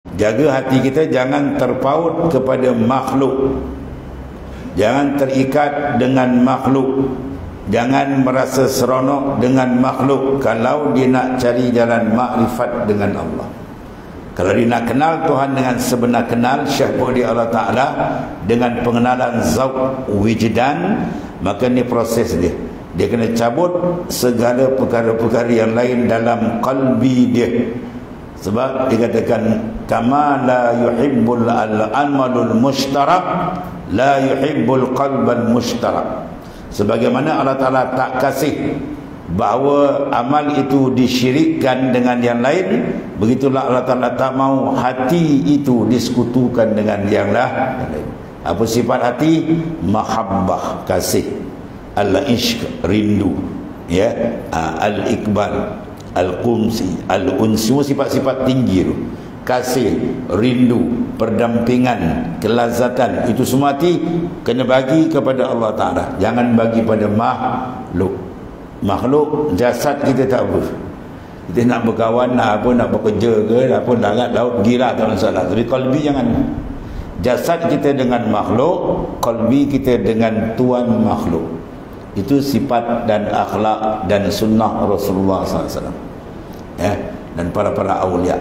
Jaga hati kita jangan terpaut kepada makhluk, jangan terikat dengan makhluk, jangan merasa seronok dengan makhluk kalau dia nak cari jalan makrifat dengan Allah. Kalau dia nak kenal Tuhan dengan sebenar kenal, syahbah di Allah Ta'ala dengan pengenalan zauq wijdan, maka ni proses dia. Dia kena cabut segala perkara-perkara yang lain dalam qalbi dia. Sebab dikatakan kama la yuhibbul al-amalul mushtarak la yuhibbul qalbal mushtarak. Sebagaimana Allah Ta'ala tak kasih bahawa amal itu disyirikkan dengan yang lain, begitulah Allah Ta'ala tak mau hati itu disekutukan dengan yang lain. Apa sifat hati? Mahabbah, kasih, al-ishq, rindu, ya, al-iqbal, al-qumsi, al-unsi, sifat-sifat tinggi tu. Kasih, rindu, perdampingan, kelazatan, itu semua hati kena bagi kepada Allah Ta'ala, jangan bagi pada makhluk. Makhluk, jasad kita tak apa, kita nak berkawan, nak apa, nak bekerja ke, nak apa, darat laut, gila, tak masalah. Tapi qalbi jangan. Jasad kita dengan makhluk, qalbi kita dengan tuan makhluk. Itu sifat dan akhlak dan sunnah Rasulullah SAW, ya, dan para-para awliya.